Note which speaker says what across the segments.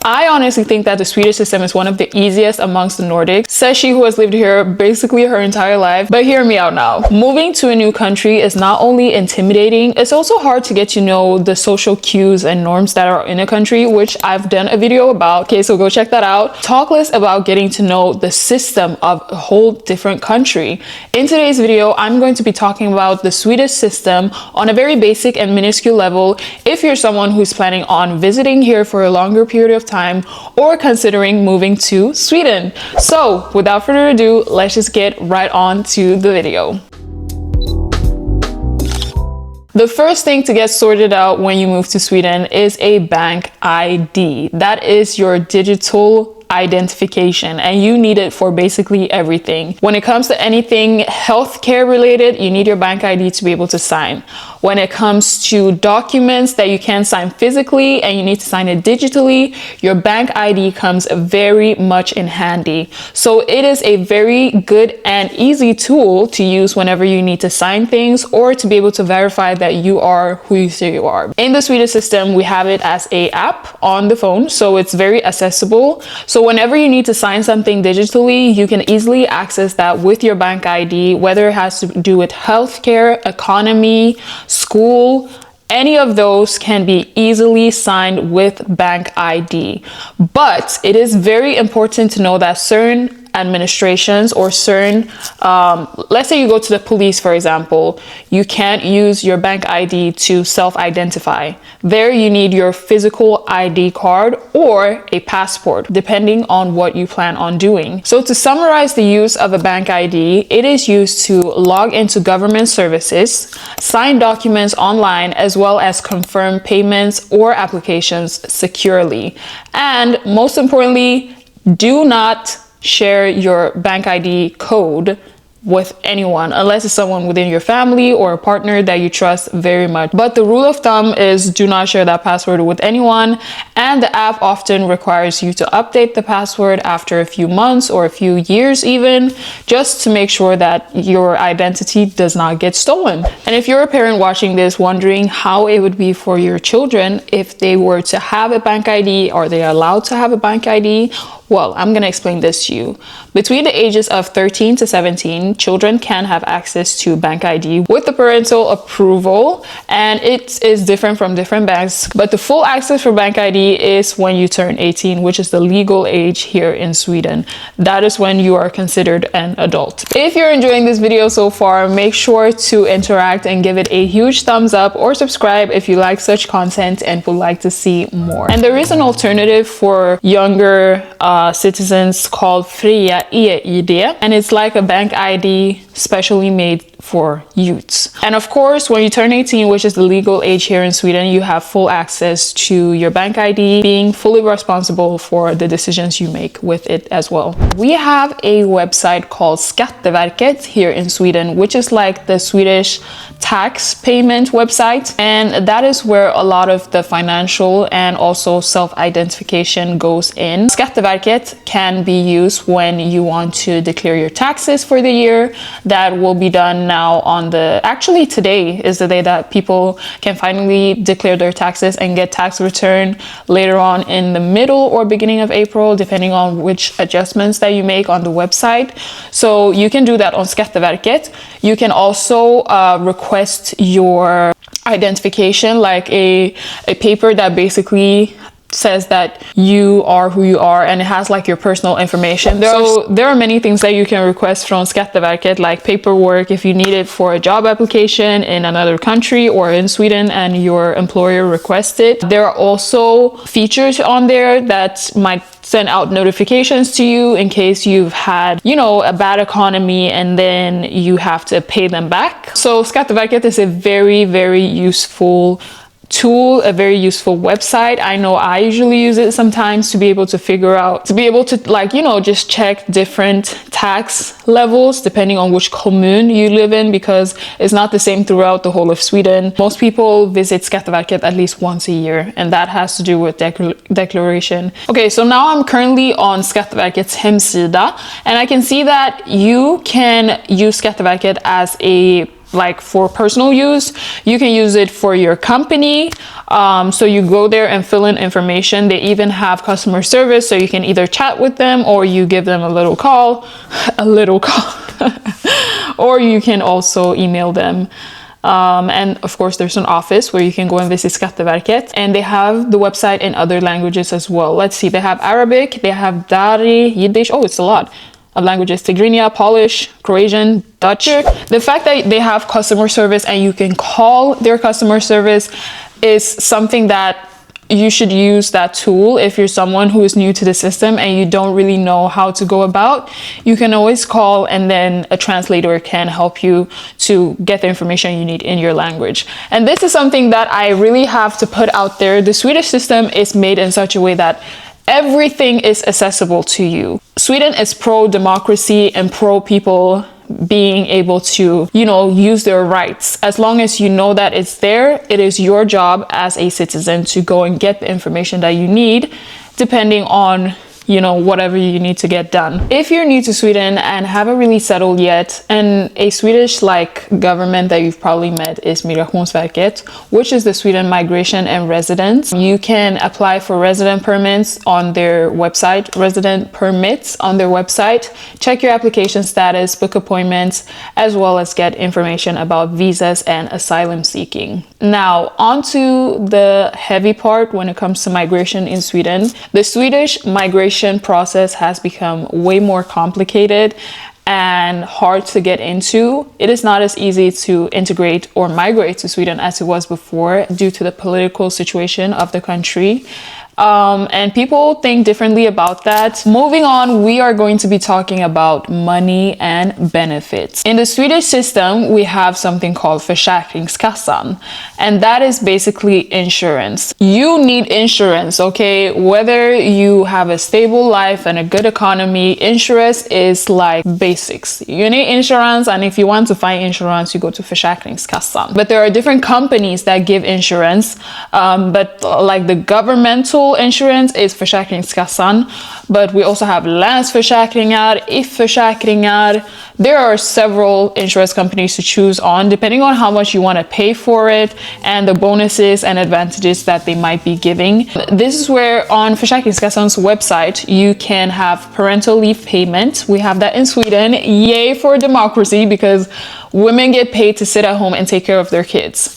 Speaker 1: I honestly think that the Swedish system is one of the easiest amongst the Nordics, says she who has lived here basically her entire life. But hear me out now. Moving to a new country is not only intimidating, it's also hard to get to know the social cues and norms that are in a country, which I've done a video about. Okay, so go check that out. Talk less about getting to know the system of a whole different country. In today's video, I'm going to be talking about the Swedish system on a very basic and minuscule level if you're someone who's planning on visiting here for a longer period of time or considering moving to Sweden. So without further ado, let's just get right on to the video. The first thing to get sorted out when you move to Sweden is a bank ID. That is your digital identification, and you need it for basically everything. When it comes to anything healthcare related, you need your bank ID to be able to sign. When it comes to documents that you can't sign physically and you need to sign it digitally, your bank ID comes very much in handy. So it is a very good and easy tool to use whenever you need to sign things or to be able to verify that you are who you say you are. In the Swedish system, we have it as an app on the phone, so it's very accessible. So whenever you need to sign something digitally, you can easily access that with your bank ID, whether it has to do with healthcare, economy, school, any of those can be easily signed with bank ID. But it is very important to know that certain administrations or certain let's say you go to the police, for example, you can't use your bank ID to self-identify. There you need your physical ID card or a passport, depending on what you plan on doing. So to summarize the use of a bank ID, it is used to log into government services, sign documents online, as well as confirm payments or applications securely. And most importantly, do not share your bank ID code with anyone unless it's someone within your family or a partner that you trust very much. But the rule of thumb is do not share that password with anyone, and the app often requires you to update the password after a few months or a few years even, just to make sure that your identity does not get stolen. And if you're a parent watching this wondering how it would be for your children if they were to have a bank ID, are they allowed to have a bank ID? Well, I'm going to explain this to you. Between the ages of 13 to 17, children can have access to bank ID with the parental approval, and it is different from different banks. But the full access for bank ID is when you turn 18, which is the legal age here in Sweden. That is when you are considered an adult. If you're enjoying this video so far, make sure to interact and give it a huge thumbs up or subscribe if you like such content and would like to see more. And there is an alternative for younger citizens called Alithy.d, and it's like a bank ID specially made for youths. And of course, when you turn 18, which is the legal age here in Sweden, you have full access to your bank ID, being fully responsible for the decisions you make with it as well. We have a website called Skatteverket here in Sweden, which is like the Swedish tax payment website, and that is where a lot of the financial and also self-identification goes in. Skatteverket can be used when you want to declare your taxes for the year. That will be done now on actually today is the day that people can finally declare their taxes and get tax return later on in the middle or beginning of April, depending on which adjustments that you make on the website. So you can do that on Skatteverket. You can also request your identification, like a paper that basically says that you are who you are, and it has like your personal information. There are many things that you can request from Skatteverket, like paperwork if you need it for a job application in another country or in Sweden and your employer requests it. There are also features on there that might send out notifications to you in case you've had, a bad economy and then you have to pay them back. So Skatteverket is a very, very useful tool, a very useful website. I know I usually use it sometimes to be able to just check different tax levels depending on which commune you live in, because it's not the same throughout the whole of Sweden. Most people visit Skatteverket at least once a year, and that has to do with declaration. Okay, so now I'm currently on Skatteverkets hemsida, and I can see that you can use Skatteverket as a like for personal use. You can use it for your company. So you go there and fill in information. They even have customer service, so you can either chat with them or you give them a little call, or you can also email them. And of course there's an office where you can go and visit Skatteverket, and they have the website in other languages as well. Let's see, they have Arabic, they have Dari, Yiddish. Oh, it's a lot of languages: Tigrinya, Polish, Croatian, Dutch. The fact that they have customer service and you can call their customer service is something that you should use that tool. If you're someone who is new to the system and you don't really know how to go about, you can always call, and then a translator can help you to get the information you need in your language. And this is something that I really have to put out there. The Swedish system is made in such a way that everything is accessible to you. Sweden is pro-democracy and pro-people being able to, you know, use their rights. As long as you know that it's there, it is your job as a citizen to go and get the information that you need, depending on, you know, whatever you need to get done. If you're new to Sweden and haven't really settled yet, and a Swedish like government that you've probably met is Migrationsverket, which is the Sweden Migration and Residence. You can apply for resident permits on their website, check your application status, book appointments, as well as get information about visas and asylum seeking. Now, on to the heavy part when it comes to migration in Sweden. The Swedish migration process has become way more complicated and hard to get into. It is not as easy to integrate or migrate to Sweden as it was before due to the political situation of the country. And people think differently about that. Moving on, we are going to be talking about money and benefits. In the Swedish system, we have something called Försäkringskassan, and that is basically insurance. You need insurance, okay? Whether you have a stable life and a good economy, insurance is like basics. You need insurance, and if you want to find insurance, you go to Försäkringskassan. But there are different companies that give insurance, but like the governmental insurance is Försäkringskassan, but we also have Länsförsäkringar, If-försäkringar. There are several insurance companies to choose on, depending on how much you want to pay for it and the bonuses and advantages that they might be giving. This is where on Försäkringskassan's website you can have parental leave payment. We have that in Sweden. Yay for democracy, because women get paid to sit at home and take care of their kids.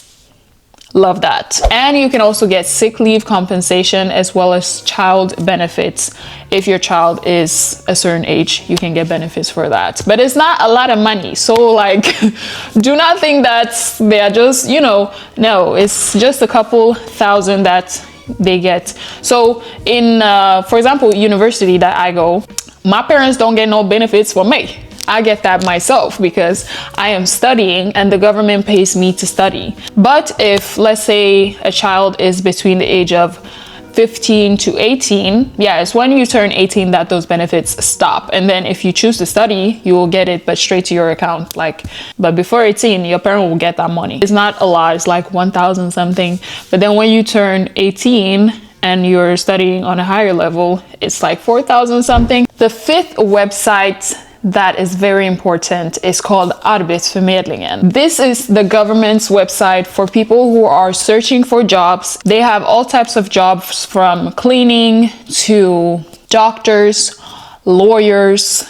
Speaker 1: Love that. And you can also get sick leave compensation as well as child benefits. If your child is a certain age, you can get benefits for that. But it's not a lot of money. So like, do not think that they are just, you know, no, it's just a couple thousand that they get. So in, for example, university that I go, my parents don't get no benefits for me. I get that myself because I am studying and the government pays me to study. But if, let's say, a child is between the age of 15 to 18, yeah, it's when you turn 18 that those benefits stop. And then if you choose to study, you will get it, but straight to your account. Like, but before 18, your parent will get that money. It's not a lot, it's like 1,000 something. But then when you turn 18, and you're studying on a higher level, it's like 4,000 something. The fifth website that is very important is called Arbetsförmedlingen. This is the government's website for people who are searching for jobs. They have all types of jobs, from cleaning to doctors, lawyers,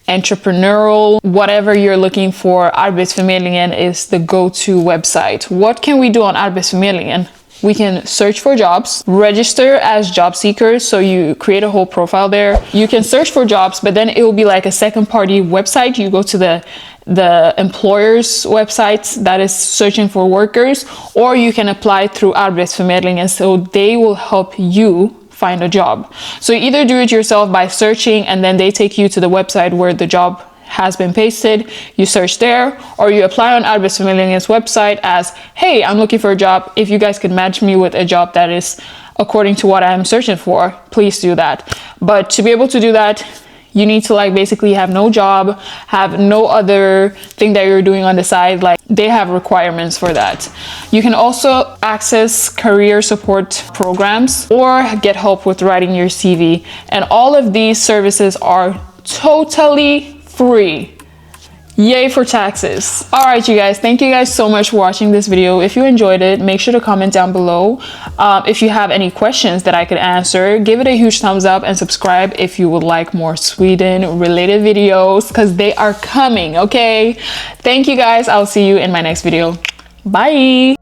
Speaker 1: entrepreneurial, whatever you're looking for. Arbetsförmedlingen is the go-to website. What can we do on Arbetsförmedlingen? We can search for jobs, register as job seekers. So you create a whole profile there. You can search for jobs, but then it will be like a second party website. You go to the employer's website that is searching for workers, or you can apply through Arbetsförmedlingen, so they will help you find a job. So you either do it yourself by searching, and then they take you to the website where the job has been pasted, you search there, or you apply on Arbetsförmedlingens website as, hey, I'm looking for a job. If you guys could match me with a job that is according to what I'm searching for, please do that. But to be able to do that, you need to like basically have no job, have no other thing that you're doing on the side. Like, they have requirements for that. You can also access career support programs or get help with writing your CV. And all of these services are totally free. Yay for taxes. All right, you guys, thank you guys so much for watching this video. If you enjoyed it, make sure to comment down below. If you have any questions that I could answer, give it a huge thumbs up and subscribe if you would like more Sweden related videos, because they are coming. Okay, thank you guys. I'll see you in my next video. Bye.